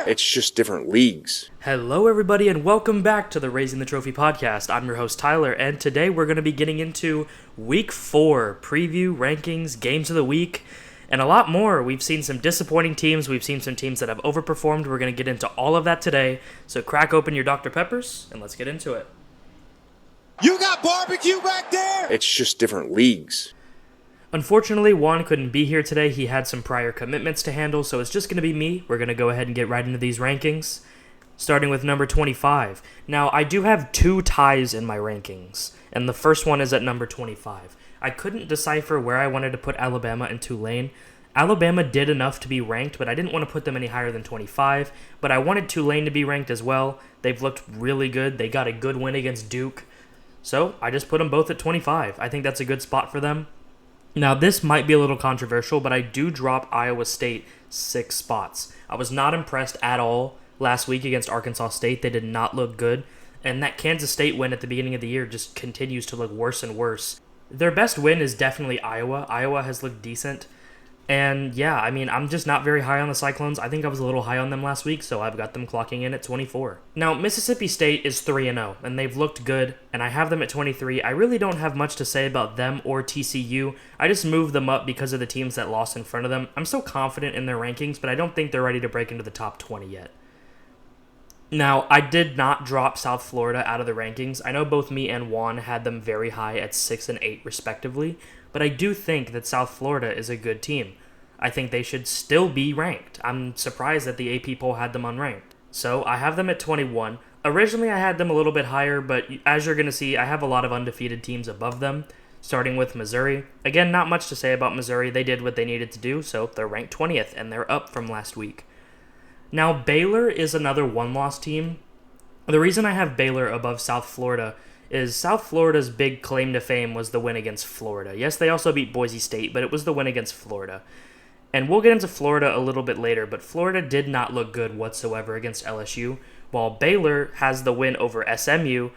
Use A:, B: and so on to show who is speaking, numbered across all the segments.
A: It's just different leagues.
B: Hello, everybody, and welcome back to the Raising the Trophy podcast. I'm your host, Tyler, and today we're going to be getting into Week 4 preview, rankings, games of the week, and a lot more. We've seen some disappointing teams. We've seen some teams that have overperformed. We're going to get into all of that today. So crack open your Dr. Peppers, and let's get into it.
C: You got barbecue back there?
A: It's just different leagues.
B: Unfortunately, Juan couldn't be here today. He had some prior commitments to handle, so it's just going to be me. We're going to go ahead and get right into these rankings, starting with number 25. Now, I do have two ties in my rankings, and the first one is at number 25. I couldn't decipher where I wanted to put Alabama and Tulane. Alabama did enough to be ranked, but I didn't want to put them any higher than 25, but I wanted Tulane to be ranked as well. They've looked really good. They got a good win against Duke, so I just put them both at 25. I think that's a good spot for them. Now, this might be a little controversial, but I do drop Iowa State 6 spots. I was not impressed at all last week against Arkansas State. They did not look good, and that Kansas State win at the beginning of the year just continues to look worse and worse. Their best win is definitely Iowa. Iowa has looked decent. And yeah, I mean, I'm just not very high on the Cyclones. I think I was a little high on them last week, so I've got them clocking in at 24. Now, Mississippi State is 3-0, and they've looked good, and I have them at 23. I really don't have much to say about them or TCU. I just moved them up because of the teams that lost in front of them. I'm still confident in their rankings, but I don't think they're ready to break into the top 20 yet. Now, I did not drop South Florida out of the rankings. I know both me and Juan had them very high at 6 and 8 respectively, but I do think that South Florida is a good team. I think they should still be ranked. I'm surprised that the AP poll had them unranked. So I have them at 21. Originally, I had them a little bit higher, but as you're going to see, I have a lot of undefeated teams above them, starting with Missouri. Again, not much to say about Missouri. They did what they needed to do, so they're ranked 20th, and they're up from last week. Now, Baylor is another one-loss team. The reason I have Baylor above South Florida is South Florida's big claim to fame was the win against Florida. Yes, they also beat Boise State, but it was the win against Florida. And we'll get into Florida a little bit later, but Florida did not look good whatsoever against LSU, while Baylor has the win over SMU,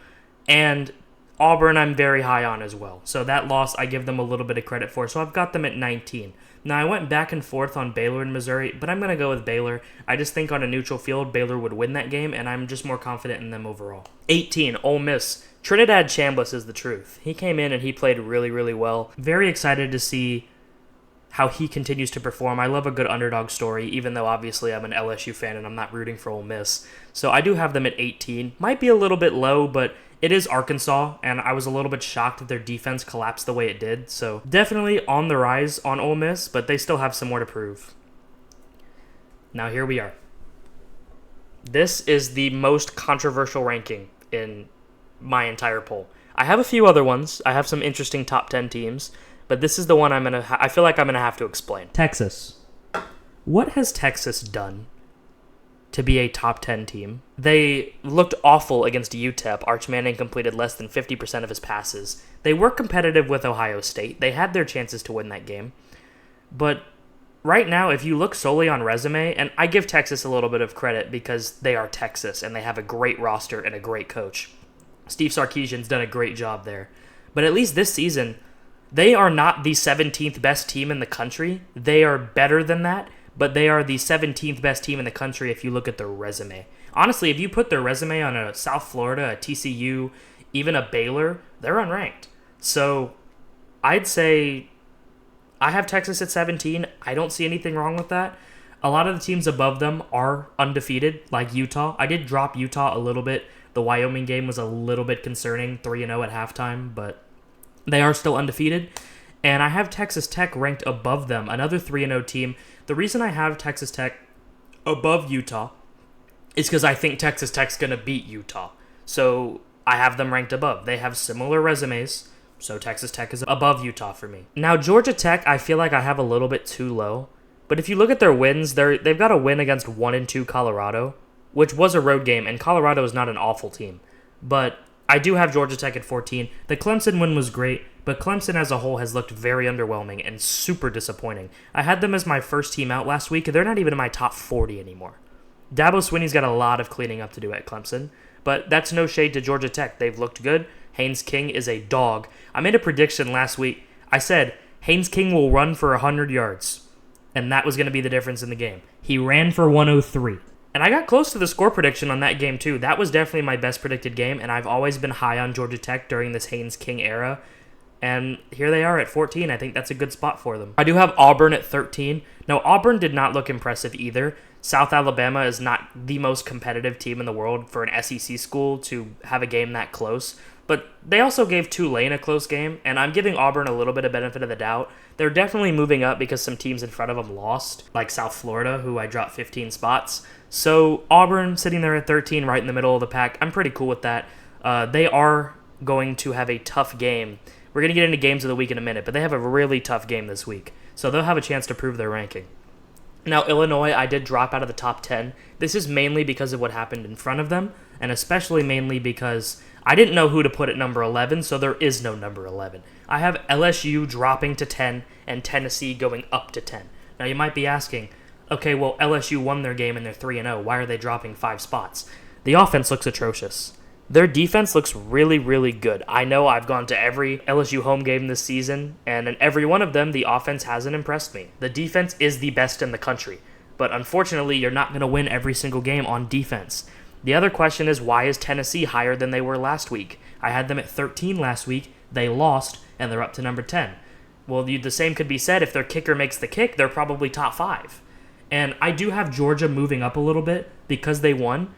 B: and Auburn I'm very high on as well. So that loss I give them a little bit of credit for, so I've got them at 19. Now, I went back and forth on Baylor and Missouri, but I'm going to go with Baylor. I just think on a neutral field, Baylor would win that game, and I'm just more confident in them overall. 18, Ole Miss. Trinidad Chambliss is the truth. He came in and he played really, really well. Very excited to see how he continues to perform. I love a good underdog story, even though obviously I'm an LSU fan and I'm not rooting for Ole Miss. So I do have them at 18. Might be a little bit low, but it is Arkansas, and I was a little bit shocked that their defense collapsed the way it did. So definitely on the rise on Ole Miss, but they still have some more to prove. Now here we are. This is the most controversial ranking in my entire poll. I have a few other ones. I have some interesting top 10 teams, but this is the one I feel like I'm going to have to explain. Texas. What has Texas done to be a top 10 team? They looked awful against UTEP. Arch Manning completed less than 50% of his passes. They were competitive with Ohio State. They had their chances to win that game. But right now, if you look solely on resume, and I give Texas a little bit of credit because they are Texas and they have a great roster and a great coach. Steve Sarkisian's done a great job there. But at least this season, they are not the 17th best team in the country. They are better than that, but they are the 17th best team in the country if you look at their resume. Honestly, if you put their resume on a South Florida, a TCU, even a Baylor, they're unranked. So I'd say I have Texas at 17. I don't see anything wrong with that. A lot of the teams above them are undefeated, like Utah. I did drop Utah a little bit. The Wyoming game was a little bit concerning, 3-0 at halftime, but they are still undefeated. And I have Texas Tech ranked above them, another 3-0 team. The reason I have Texas Tech above Utah is because I think Texas Tech's going to beat Utah. So I have them ranked above. They have similar resumes, so Texas Tech is above Utah for me. Now, Georgia Tech, I feel like I have a little bit too low. But if you look at their wins, they've got a win against 1-2 Colorado, which was a road game, and Colorado is not an awful team. But I do have Georgia Tech at 14. The Clemson win was great, but Clemson as a whole has looked very underwhelming and super disappointing. I had them as my first team out last week, and they're not even in my top 40 anymore. Dabo Swinney's got a lot of cleaning up to do at Clemson, but that's no shade to Georgia Tech. They've looked good. Haynes King is a dog. I made a prediction last week. I said Haynes King will run for 100 yards, and that was going to be the difference in the game. He ran for 103. And I got close to the score prediction on that game too. That was definitely my best predicted game, and I've always been high on Georgia Tech during this Haynes King era. And here they are at 14. I think that's a good spot for them. I do have Auburn at 13. Now, Auburn did not look impressive either. South Alabama is not the most competitive team in the world for an SEC school to have a game that close. But they also gave Tulane a close game, and I'm giving Auburn a little bit of benefit of the doubt. They're definitely moving up because some teams in front of them lost, like South Florida, who I dropped 15 spots. So Auburn sitting there at 13, right in the middle of the pack, I'm pretty cool with that. They are going to have a tough game. We're going to get into games of the week in a minute, but they have a really tough game this week. So they'll have a chance to prove their ranking. Now, Illinois, I did drop out of the top 10. This is mainly because of what happened in front of them, and especially mainly because I didn't know who to put at number 11, so there is no number 11. I have LSU dropping to 10 and Tennessee going up to 10. Now, you might be asking, okay, well, LSU won their game and they're 3-0. Why are they dropping 5 spots? The offense looks atrocious. Their defense looks really, really good. I know I've gone to every LSU home game this season, and in every one of them, the offense hasn't impressed me. The defense is the best in the country, but unfortunately, you're not going to win every single game on defense. The other question is, why is Tennessee higher than they were last week? I had them at 13 last week, they lost, and they're up to number 10. Well, the same could be said if their kicker makes the kick, they're probably top 5. And I do have Georgia moving up a little bit because they won,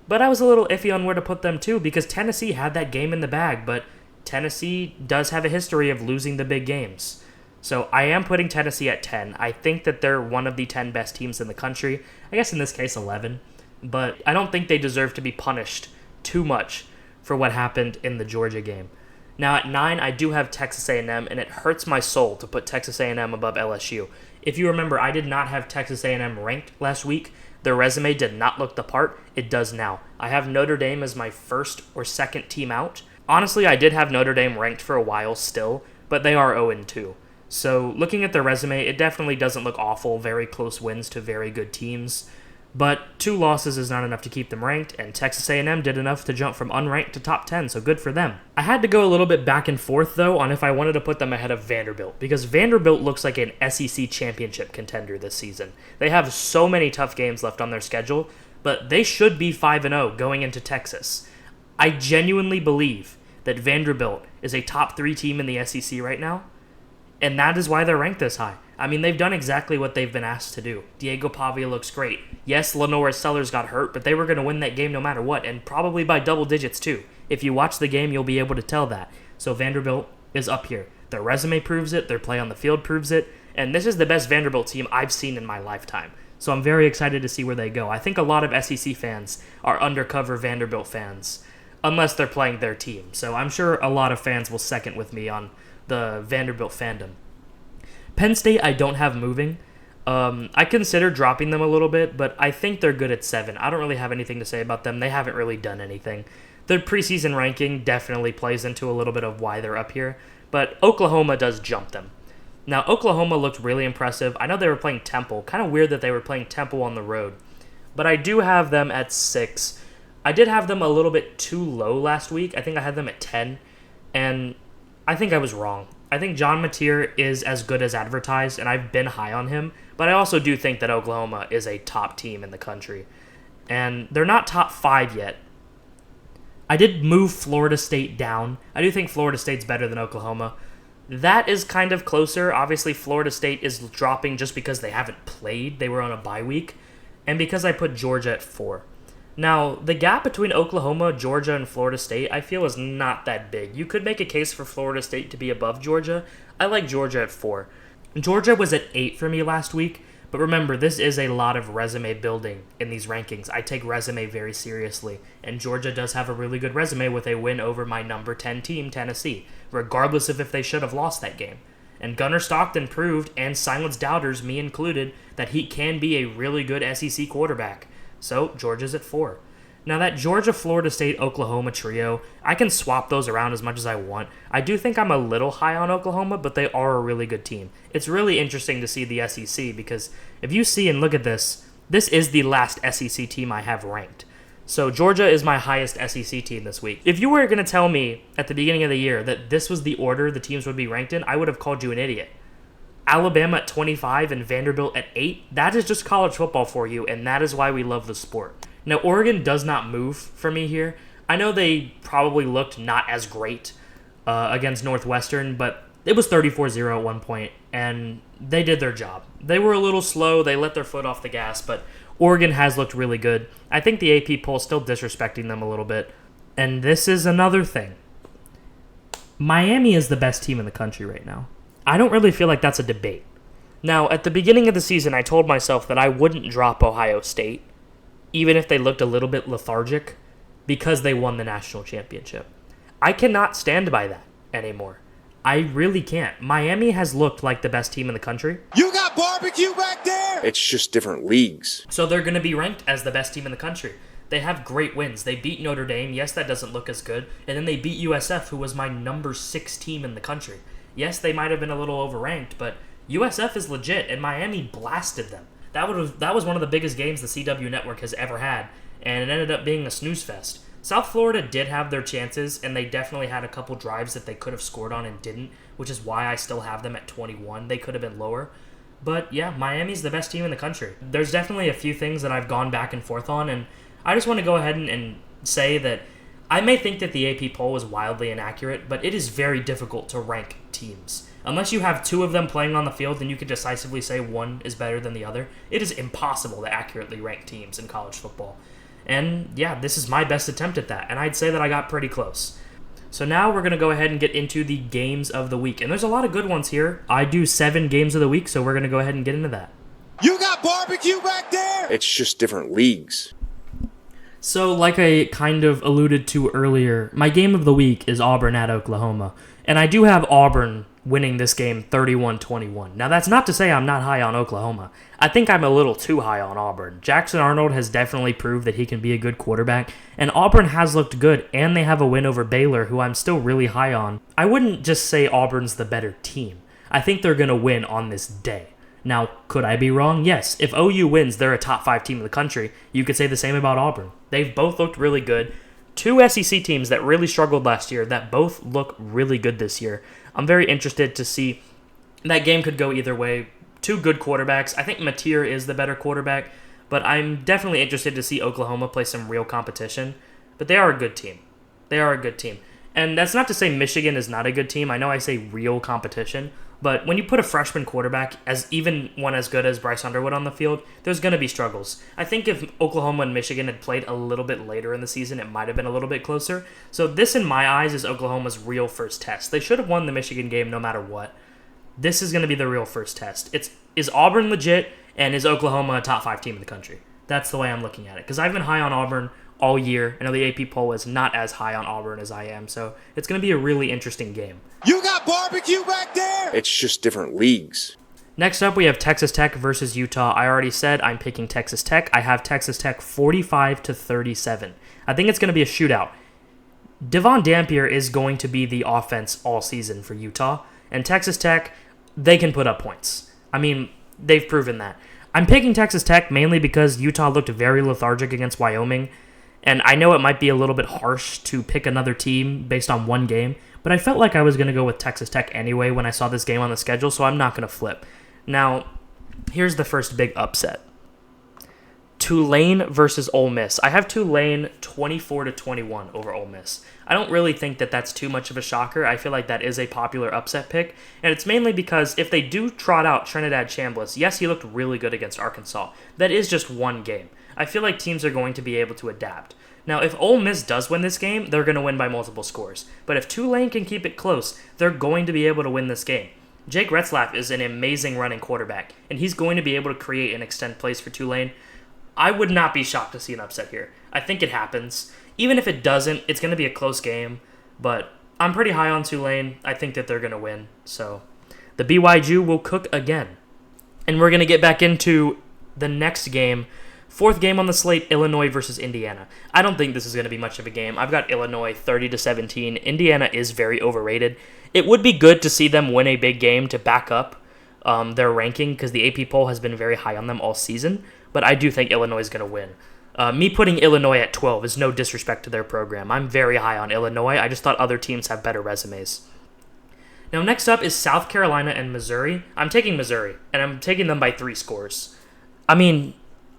B: but I was a little iffy on where to put them too because Tennessee had that game in the bag, but Tennessee does have a history of losing the big games. So I am putting Tennessee at 10. I think that they're one of the 10 best teams in the country. I guess in this case 11. But I don't think they deserve to be punished too much for what happened in the Georgia game. Now at 9, I do have Texas A&M, and it hurts my soul to put Texas A&M above LSU. If you remember, I did not have Texas A&M ranked last week. Their resume did not look the part. It does now. I have Notre Dame as my first or second team out. Honestly, I did have Notre Dame ranked for a while still, but they are 0-2. So looking at their resume, it definitely doesn't look awful. Very close wins to very good teams. But 2 losses is not enough to keep them ranked, and Texas A&M did enough to jump from unranked to top 10, so good for them. I had to go a little bit back and forth, though, on if I wanted to put them ahead of Vanderbilt, because Vanderbilt looks like an SEC championship contender this season. They have so many tough games left on their schedule, but they should be 5-0 going into Texas. I genuinely believe that Vanderbilt is a top 3 team in the SEC right now, and that is why they're ranked this high. I mean, they've done exactly what they've been asked to do. Diego Pavia looks great. Yes, Lenora Sellers got hurt, but they were going to win that game no matter what, and probably by double digits too. If you watch the game, you'll be able to tell that. So Vanderbilt is up here. Their resume proves it, their play on the field proves it, and this is the best Vanderbilt team I've seen in my lifetime. So I'm very excited to see where they go. I think a lot of SEC fans are undercover Vanderbilt fans, unless they're playing their team. So I'm sure a lot of fans will second with me on the Vanderbilt fandom. Penn State, I don't have moving. I consider dropping them a little bit, but I think they're good at 7. I don't really have anything to say about them. They haven't really done anything. Their preseason ranking definitely plays into a little bit of why they're up here, but Oklahoma does jump them. Now, Oklahoma looked really impressive. I know they were playing Temple. Kind of weird that they were playing Temple on the road, but I do have them at 6. I did have them a little bit too low last week. I think I had them at 10, and I think I was wrong. I think John Mateer is as good as advertised, and I've been high on him, but I also do think that Oklahoma is a top team in the country. And they're not top 5 yet. I did move Florida State down. I do think Florida State's better than Oklahoma. That is kind of closer. Obviously, Florida State is dropping just because they haven't played. They were on a bye week. And because I put Georgia at 4. Now, the gap between Oklahoma, Georgia, and Florida State, I feel is not that big. You could make a case for Florida State to be above Georgia. I like Georgia at 4. Georgia was at 8 for me last week, but remember, this is a lot of resume building in these rankings. I take resume very seriously, and Georgia does have a really good resume with a win over my number 10 team, Tennessee, regardless of if they should have lost that game. And Gunnar Stockton proved, and silenced doubters, me included, that he can be a really good SEC quarterback. So, Georgia's at 4. Now, that Georgia, Florida State, Oklahoma trio, I can swap those around as much as I want. I do think I'm a little high on Oklahoma, but they are a really good team. It's really interesting to see the SEC because if you see and look at this, this is the last SEC team I have ranked. So, Georgia is my highest SEC team this week. If you were going to tell me at the beginning of the year that this was the order the teams would be ranked in, I would have called you an idiot. Alabama at 25 and Vanderbilt at 8, that is just college football for you, and that is why we love the sport. Now, Oregon does not move for me here. I know they probably looked not as great against Northwestern, but it was 34-0 at one point, and they did their job. They were a little slow. They let their foot off the gas, but Oregon has looked really good. I think the AP poll is still disrespecting them a little bit. And this is another thing. Miami is the best team in the country right now. I don't really feel like that's a debate. Now, at the beginning of the season, I told myself that I wouldn't drop Ohio State, even if they looked a little bit lethargic, because they won the national championship. I cannot stand by that anymore. I really can't. Miami has looked like the best team in the country.
C: You got barbecue back there!
A: It's just different leagues.
B: So they're going to be ranked as the best team in the country. They have great wins. They beat Notre Dame. Yes, that doesn't look as good. And then they beat USF, who was my number 6 team in the country. Yes, they might have been a little overranked, but USF is legit, and Miami blasted them. That was one of the biggest games the CW network has ever had, and it ended up being a snooze fest. South Florida did have their chances, and they definitely had a couple drives that they could have scored on and didn't, which is why I still have them at 21. They could have been lower. But yeah, Miami's the best team in the country. There's definitely a few things that I've gone back and forth on, and I just want to go ahead and say that I may think that the AP poll is wildly inaccurate, but it is very difficult to rank teams. Unless you have 2 of them playing on the field, then you can decisively say one is better than the other. It is impossible to accurately rank teams in college football. And yeah, this is my best attempt at that, and I'd say that I got pretty close. So now we're going to go ahead and get into the games of the week. And there's a lot of good ones here. I do 7 games of the week, so we're going to go ahead and get into that.
C: You got barbecue back there!
A: It's just different leagues.
B: So like I kind of alluded to earlier, my game of the week is Auburn at Oklahoma. And I do have Auburn winning this game 31-21. Now that's not to say I'm not high on Oklahoma. I think I'm a little too high on Auburn. Jackson Arnold has definitely proved that he can be a good quarterback, and Auburn has looked good, and they have a win over Baylor, who I'm still really high on. I wouldn't just say Auburn's the better team. I think they're going to win on this day. Now, could I be wrong? Yes. If OU wins, they're a top 5 team in the country. You could say the same about Auburn. They've both looked really good. 2 SEC teams that really struggled last year that both look really good this year. I'm very interested to see. That game could go either way. 2 good quarterbacks. I think Mateer is the better quarterback, but I'm definitely interested to see Oklahoma play some real competition. But they are a good team. They are a good team. And that's not to say Michigan is not a good team. I know I say real competition, but when you put a freshman quarterback, as even one as good as Bryce Underwood on the field, there's going to be struggles. I think if Oklahoma and Michigan had played a little bit later in the season, it might have been a little bit closer. So this, in my eyes, is Oklahoma's real first test. They should have won the Michigan game no matter what. This is going to be the real first test. Is Auburn legit, and is Oklahoma a top 5 team in the country? That's the way I'm looking at it, because I've been high on Auburn all year. I know the AP poll is not as high on Auburn as I am, so it's going to be a really interesting game.
C: You got barbecue back there!
A: It's just different leagues.
B: Next up, we have Texas Tech versus Utah. I already said I'm picking Texas Tech. I have Texas Tech 45-37. I think it's going to be a shootout. Devon Dampier is going to be the offense all season for Utah, and Texas Tech, they can put up points. I mean, they've proven that. I'm picking Texas Tech mainly because Utah looked very lethargic against Wyoming. And I know it might be a little bit harsh to pick another team based on one game, but I felt like I was going to go with Texas Tech anyway when I saw this game on the schedule, so I'm not going to flip. Now, here's the first big upset. Tulane versus Ole Miss. I have Tulane 24-21 over Ole Miss. I don't really think that that's too much of a shocker. I feel like that is a popular upset pick, and it's mainly because if they do trot out Trinidad Chambliss, yes, he looked really good against Arkansas. That is just one game. I feel like teams are going to be able to adapt. Now, if Ole Miss does win this game, they're going to win by multiple scores. But if Tulane can keep it close, they're going to be able to win this game. Jake Retzlaff is an amazing running quarterback, and he's going to be able to create and extend plays for Tulane. I would not be shocked to see an upset here. I think it happens. Even if it doesn't, it's going to be a close game. But I'm pretty high on Tulane. I think that they're going to win. So the BYU will cook again. And we're going to get back into the next game. 4th game on the slate, Illinois versus Indiana. I don't think this is going to be much of a game. I've got Illinois 30-17. Indiana is very overrated. It would be good to see them win a big game to back up their ranking because the AP poll has been very high on them all season. But I do think Illinois is going to win. Me putting Illinois at 12 is no disrespect to their program. I'm very high on Illinois. I just thought other teams have better resumes. Now, next up is South Carolina and Missouri. I'm taking Missouri, and I'm taking them by 3 scores. I mean,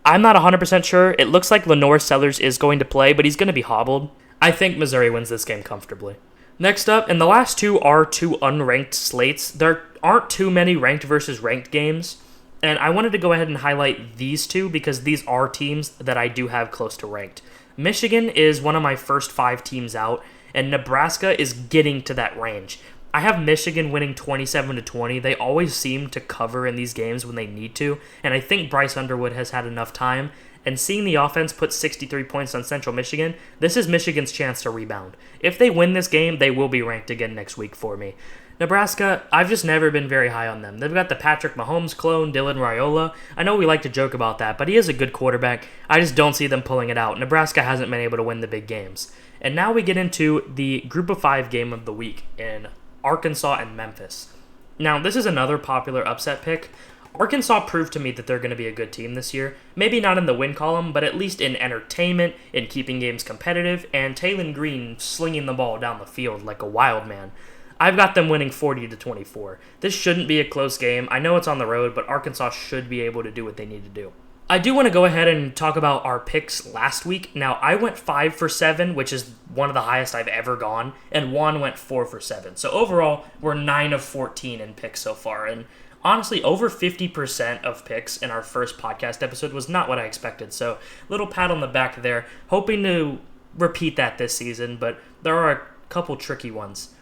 B: I'm not 100% sure. It looks like Lenore Sellers is going to play, but he's going to be hobbled. I think Missouri wins this game comfortably. Next up, and the last 2 are 2 unranked slates. There aren't too many ranked versus ranked games, and I wanted to go ahead and highlight these 2 because these are teams that I do have close to ranked. Michigan is one of my first 5 teams out, and Nebraska is getting to that range. I have Michigan winning 27-20. They always seem to cover in these games when they need to, and I think Bryce Underwood has had enough time. And seeing the offense put 63 points on Central Michigan, this is Michigan's chance to rebound. If they win this game, they will be ranked again next week for me. Nebraska, I've just never been very high on them. They've got the Patrick Mahomes clone, Dylan Raiola. I know we like to joke about that, but he is a good quarterback. I just don't see them pulling it out. Nebraska hasn't been able to win the big games. And now we get into the Group of 5 game of the week in Arkansas and Memphis. Now, this is another popular upset pick. Arkansas proved to me that they're going to be a good team this year. Maybe not in the win column, but at least in entertainment, in keeping games competitive, and Taylon Green slinging the ball down the field like a wild man. I've got them winning 40-24. This shouldn't be a close game. I know it's on the road, but Arkansas should be able to do what they need to do. I do want to go ahead and talk about our picks last week. Now, I went 5 for 7, which is one of the highest I've ever gone, and Juan went 4 for 7. So overall, we're 9 of 14 in picks so far, and honestly, over 50% of picks in our first podcast episode was not what I expected, so little pat on the back there. Hoping to repeat that this season, but there are a couple tricky ones.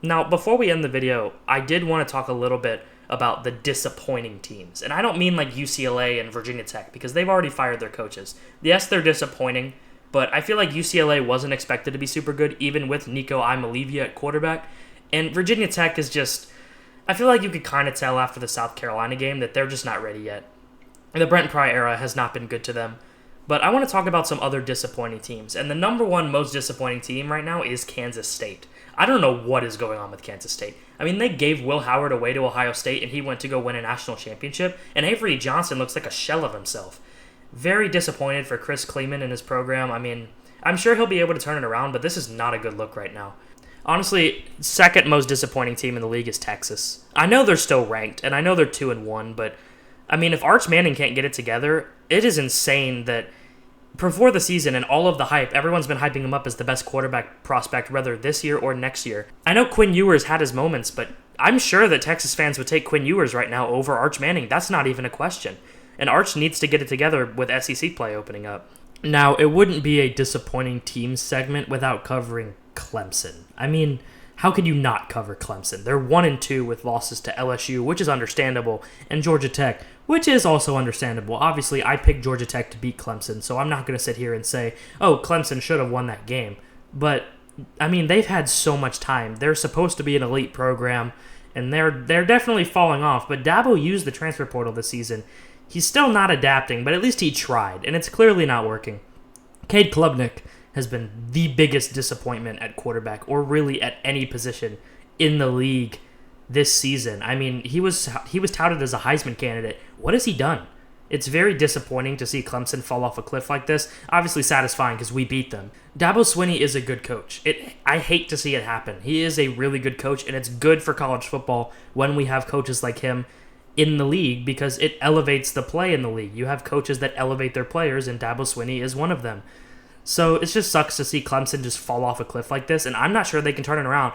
B: Now, before we end the video, I did want to talk a little bit about the disappointing teams. And I don't mean like UCLA and Virginia Tech, because they've already fired their coaches. Yes, they're disappointing, but I feel like UCLA wasn't expected to be super good, even with Nico Imalivia at quarterback. And Virginia Tech is just, I feel like you could kind of tell after the South Carolina game that they're just not ready yet. The Brent Pry era has not been good to them. But I want to talk about some other disappointing teams. And the number one most disappointing team right now is Kansas State. I don't know what is going on with Kansas State. I mean, they gave Will Howard away to Ohio State, and he went to go win a national championship. And Avery Johnson looks like a shell of himself. Very disappointed for Chris Kleeman and his program. I mean, I'm sure he'll be able to turn it around, but this is not a good look right now. Honestly, second most disappointing team in the league is Texas. I know they're still ranked, and I know they're 2-1, but I mean, if Arch Manning can't get it together, it is insane that before the season and all of the hype, everyone's been hyping him up as the best quarterback prospect, whether this year or next year. I know Quinn Ewers had his moments, but I'm sure that Texas fans would take Quinn Ewers right now over Arch Manning. That's not even a question. And Arch needs to get it together with SEC play opening up. Now, it wouldn't be a disappointing team segment without covering Clemson. I mean, how could you not cover Clemson? They're 1-2 with losses to LSU, which is understandable, and Georgia Tech, which is also understandable. Obviously, I picked Georgia Tech to beat Clemson, so I'm not going to sit here and say, oh, Clemson should have won that game. But, I mean, they've had so much time. They're supposed to be an elite program, and they're definitely falling off. But Dabo used the transfer portal this season. He's still not adapting, but at least he tried, and it's clearly not working. Cade Klubnik has been the biggest disappointment at quarterback, or really at any position in the league this season. I mean, he was touted as a Heisman candidate. What has he done? It's very disappointing to see Clemson fall off a cliff like this. Obviously satisfying because we beat them. Dabo Swinney is a good coach. I hate to see it happen. He is a really good coach, and it's good for college football when we have coaches like him in the league because it elevates the play in the league. You have coaches that elevate their players, and Dabo Swinney is one of them. So it just sucks to see Clemson just fall off a cliff like this, and I'm not sure they can turn it around.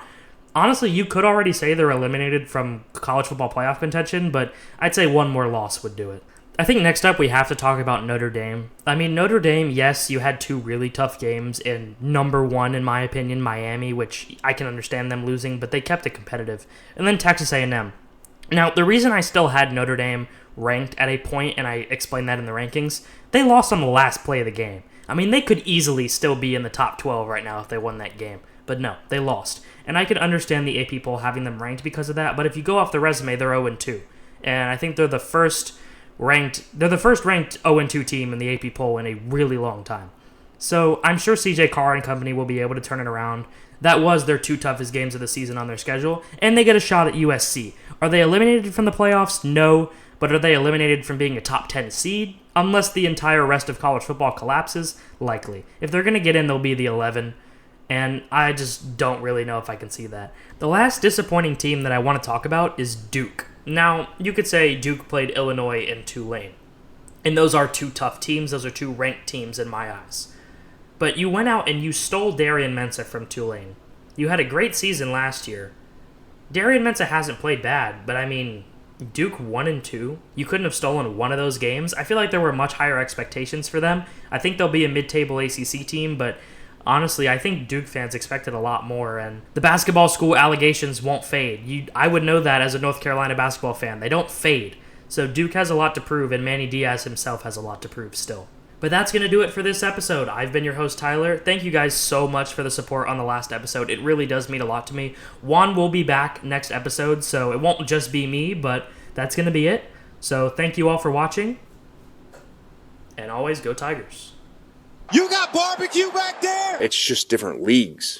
B: Honestly, you could already say they're eliminated from college football playoff contention, but I'd say one more loss would do it. I think next up we have to talk about Notre Dame. I mean, Notre Dame, yes, you had 2 really tough games in number 1, in my opinion, Miami, which I can understand them losing, but they kept it competitive. And then Texas A&M. Now, the reason I still had Notre Dame ranked at a point, and I explained that in the rankings, they lost on the last play of the game. I mean, they could easily still be in the top 12 right now if they won that game. But no, they lost. And I could understand the AP poll having them ranked because of that, but if you go off the resume, they're 0-2. And I think they're the first ranked 0-2 team in the AP poll in a really long time. So I'm sure CJ Carr and company will be able to turn it around. That was their 2 toughest games of the season on their schedule, and they get a shot at USC. Are they eliminated from the playoffs? No. But are they eliminated from being a top 10 seed? Unless the entire rest of college football collapses? Likely. If they're going to get in, they'll be the 11. and I just don't really know if I can see that. The last disappointing team that I want to talk about is Duke. Now, you could say Duke played Illinois and Tulane, and those are two tough teams. Those are two ranked teams in my eyes. But you went out and you stole Darian Mensah from Tulane. You had a great season last year. Darian Mensah hasn't played bad, but I mean, Duke 1-2. You couldn't have stolen one of those games. I feel like there were much higher expectations for them. I think they'll be a mid-table ACC team, but honestly, I think Duke fans expected a lot more, and the basketball school allegations won't fade. I would know that as a North Carolina basketball fan. They don't fade. So Duke has a lot to prove, and Manny Diaz himself has a lot to prove still. But that's going to do it for this episode. I've been your host, Tyler. Thank you guys so much for the support on the last episode. It really does mean a lot to me. Juan will be back next episode, so it won't just be me, but that's going to be it. So thank you all for watching, and always go Tigers.
C: You got barbecue back there?
A: It's just different leagues.